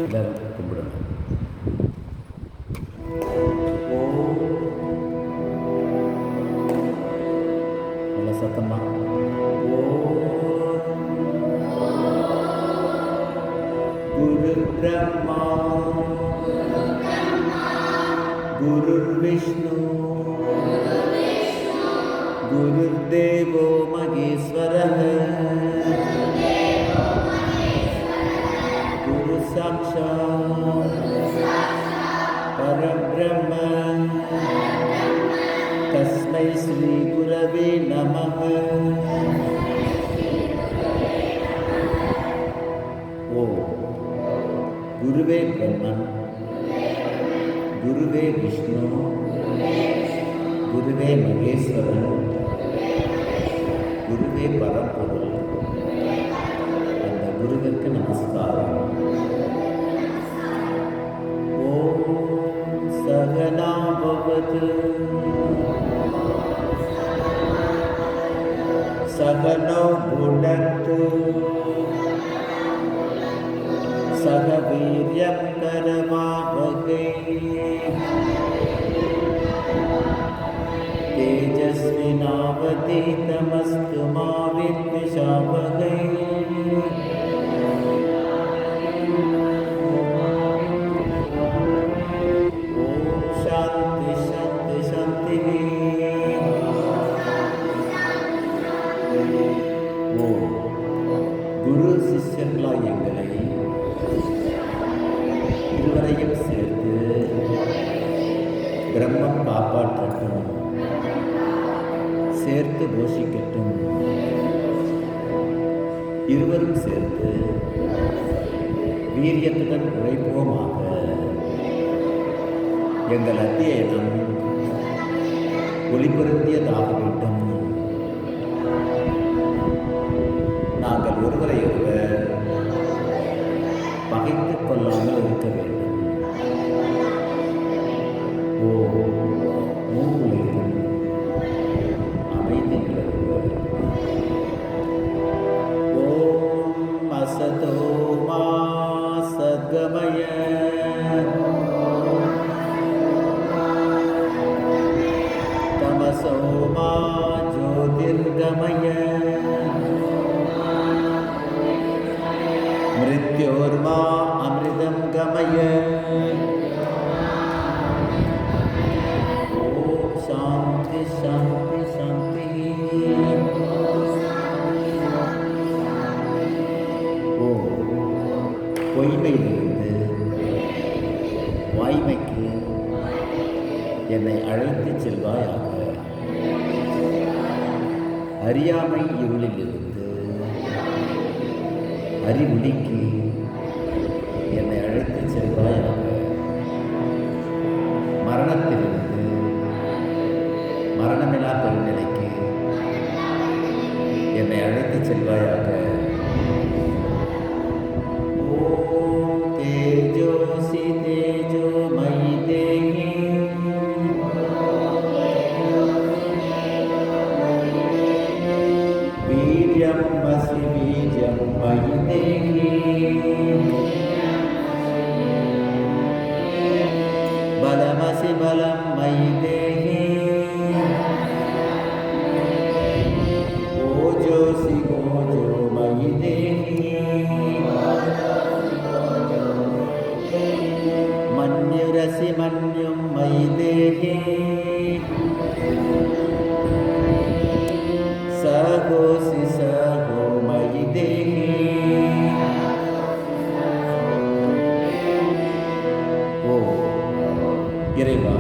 எல்லாரும் கும்பிடணும். நல்ல சத்தமா குரு பிரம்மா குரு விஷ்ணு गुरुर्देवो महेश्वरः गुरु साक्षात् परब्रह्म तस्मै श्री गुरवे नमः। ओ गुरुवे ब्रह्मन् गुरुवे विष्णु गुरुवे महेश्वरन् குருவே பரம்பொருள். அந்த குருவிற்கு நமஸ்காரம். ஓம் சகனா பவது சகனோ புனக்து சக வீர்யம் கரவாவகை तेजस्विनावतीतमस्तु मा विद्विषावहै। ओम शांति शांति शांति। ஓ குரு சிஷ்யர்களாய் எங்களை இருவரையும் சேர்த்து பிரம்மம் காப்பாற்றட்டும், சேர்த்து போஷிக்கட்டும். இருவரும் சேர்த்து வீரியத்துடன் உழைப்போமாக. எங்கள் அத்தியனம் ஒளிபுரத்தியதாக வேண்டும். நாங்கள் ஒருவரை ஒருவர் பகைத்துக் கொள்ளாமல் இருக்க வேண்டும். ஓ மூலையிலும் அமைதி நிலவுவது. ஓம் அசதோ மா சத்கமய தமசோ மா ஜோதிர்கமய மிருத்யோர்மா அமிர்தம் கமய. ஓம் சாந்தி சாந்தி சாந்தி. ஓ பொய்மையிலிருந்து வாய்மைக்கு என்னை அழைத்துச் செல்வாயாக. அறியாமை இருளிலிருந்து அறிவொளிக்கு என்னை அழைத்துச் செல்வாயாக. மரணத்திலிருந்து மரணமில்லா பெருநிலைக்கு என்னை அழைத்துச் செல்வாயாக. ஓம் தேஜோசி தேஜோ மயி தேகி வீர்யம் மசி வீர்யம் மயி தேகி பலமசி பலம் மயி தேகி ஓஜோசி ஓஜோ மயி தேகி மன்யுரசி மன்யும் மயி தேகி சகோசி சகோ மயி தேகி. ஓ இறைவா,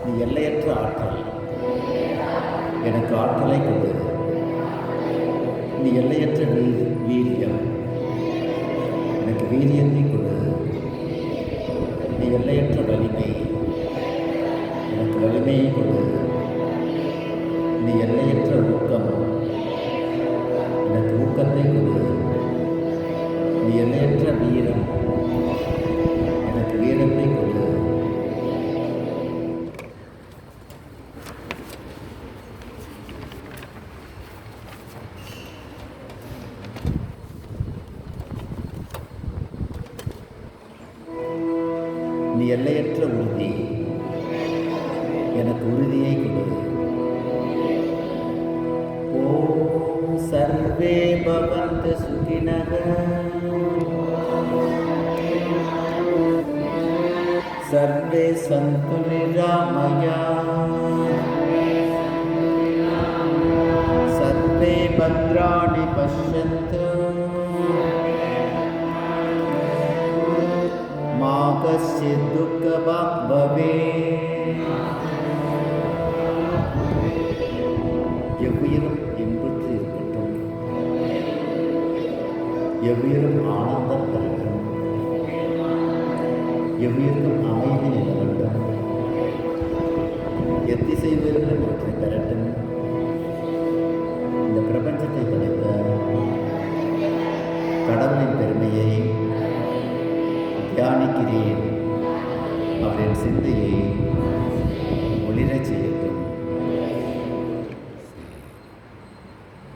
நீ எல்லையற்ற ஆற்றல், எனக்கு ஆற்றலை கொடு. நீ எல்லையற்ற வீரியம், எனக்கு வீரியத்தை கொடு. நீ எல்லையற்ற வலிமை, எனக்கு வலிமையை கொடு. நீ எல்லையற்ற ஊக்கம், எனக்கு ஊக்கத்தை கொடு. நீ எல்லையற்ற வீரம், எனக்கு வீரத்தை கொடு. நீ எல்லையற்ற உறுதி எனக்கு உறுதியை கொடு. ஓம் சர்வே பவந்து சுகினக சர்வே சந்து நிராமயா சர்வே பத்ராணி பஷ்யந்து மா கஸ்சித் துக்கபாக் பவேத். எவ்வுயிரும் இன்புற்று இருக்கட்டும், எவ்வுயிரும் ஆனந்தம் பெறட்டும், எவ்வுயிருக்கும் அமைதி நிலவட்டும், எத்திசை உயிர்களும் வெற்றி பெறட்டும். இந்த பிரபஞ்சத்தை படைத்த கடவுளின் பெருமையை தியானிக்கிறேன். அவரின் சிந்தையை ஒளிரச் செய்யட்டும்.